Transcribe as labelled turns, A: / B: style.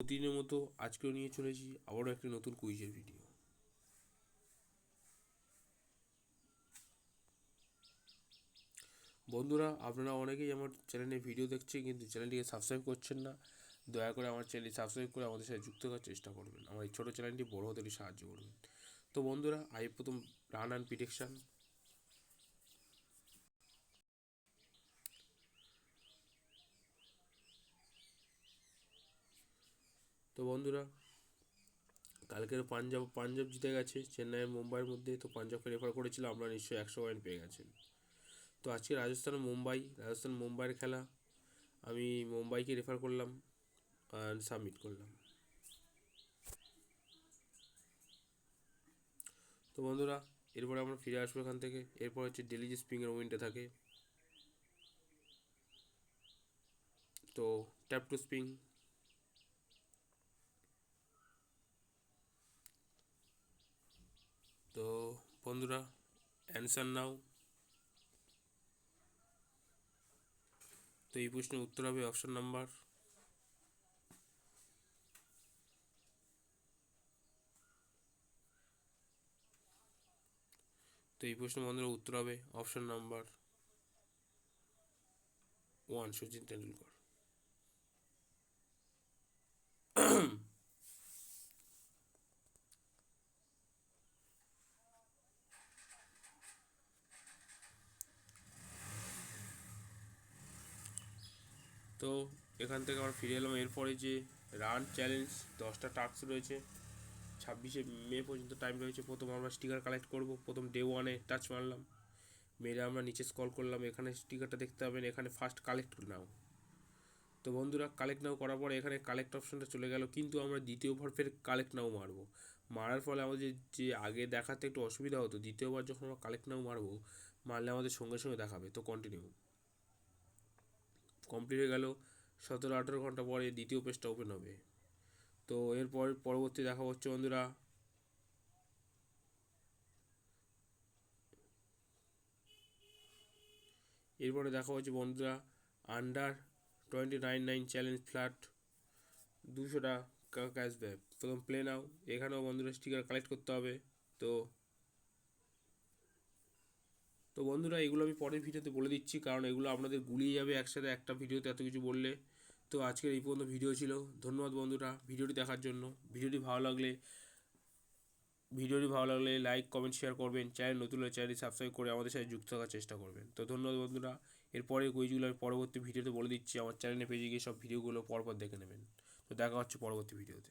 A: প্রতিদিনের মতো আজকেও নিয়ে চলেছি আবারও একটি নতুন কুইজের ভিডিও। বন্ধুরা, আপনারা অনেকেই আমার চ্যানেলে ভিডিও দেখছেন কিন্তু চ্যানেলটিকে সাবস্ক্রাইব করছেন না। দয়া করে আমার চ্যানেলটি সাবস্ক্রাইব করে আমাদের সাথে যুক্ত হওয়ার চেষ্টা করবেন। আমার এই ছোটো চ্যানেলটি বড় হতে সাহায্য করবেন। তো বন্ধুরা, প্রথম রান অ্যান্ড প্রিডিকশান। তো বন্ধুরা, কালকের পাঞ্জাব জিতে গেছে চেন্নাই মুম্বাইয়ের মধ্যে। তো পাঞ্জাবকে রেফার করেছিলাম, আমরা নিশ্চয়ই 100 পয়েন্ট পেয়ে গেছেন। তো আজকে রাজস্থান মুম্বাইয়ের খেলা, আমি মুম্বাইকে রেফার করলাম অ্যান্ড সাবমিট করলাম। তো বন্ধুরা, এরপরে আমরা ফিরে আসবো এখান থেকে। এরপর হচ্ছে ডেলি যে স্প্রিংয়ের উইন্ডে থাকে, তো ট্যাপ টু স্প্রিং। তো বন্ধুরা, অ্যান্সার নাও। তো এই প্রশ্নের উত্তর হবে অপশন নাম্বার তো এই প্রশ্নের বন্ধুরা উত্তর হবে অপশন নাম্বার 1, সচিন তেন্ডুলকর। তো এখান থেকে আমরা ফিরে এলাম। এরপরে যে রান চ্যালেঞ্জ 10টা টাস্ক রয়েছে, 26শে মে পর্যন্ত টাইম রয়েছে। প্রথম আমরা স্টিকার কালেক্ট করব। প্রথম ডে 1-এ টাচ মারলাম, মেরে আমরা নিচে স্ক্রল করলাম, এখানে স্টিকারটা দেখতে পাবেন, এখানে ফার্স্ট কালেক্ট নাও। তো বন্ধুরা, কালেক্ট নাও করার পরে এখানে কালেক্ট অপশানটা চলে গেল, কিন্তু আমরা দ্বিতীয়বার ফের কালেক্ট নাও মারবো। মারার ফলে আমাদের যে আগে দেখাতে একটু অসুবিধা হতো, দ্বিতীয়বার যখন আমরা কালেক্ট নাও মারলে আমাদের সঙ্গে সঙ্গে দেখাবে। তো কন্টিনিউ কমপ্লিট হয়ে গেল। 17-18 ঘন্টা পরে দ্বিতীয় পেজটা ওপেন হবে। তো এরপর পরবর্তী দেখা হচ্ছে বন্ধুরা, এরপরে দেখা হচ্ছে বন্ধুরা আন্ডার 29 চ্যালেঞ্জ ফ্ল্যাট 200 টাকা ক্যাশব্যাক। প্রথম প্লে নাও, এখানেও বন্ধুরা স্টিকার কালেক্ট করতে হবে। তো তো বন্ধুরা, এগুলো আমি পরের ভিডিওতে বলে দিচ্ছি, কারণ এগুলো আপনাদের গুলিয়ে যাবে একসাথে একটা ভিডিওতে এত কিছু বললে। তো আজকের এই পর্যন্ত ভিডিও ছিল। ধন্যবাদ বন্ধুরা ভিডিওটি দেখার জন্য। ভিডিওটি ভালো লাগলে লাইক কমেন্ট শেয়ার করবেন। চ্যানেল নতুন হলে চ্যানেলটি সাবস্ক্রাইব করে আমাদের সাথে যুক্ত থাকার চেষ্টা করবেন। তো ধন্যবাদ বন্ধুরা। এরপরে কুইজগুলো আমি পরবর্তী ভিডিওতে বলে দিচ্ছি, আমার চ্যানেলে পেজে গিয়ে সব ভিডিওগুলো পরপর দেখে নেবেন। তো দেখা হচ্ছে পরবর্তী ভিডিওতে।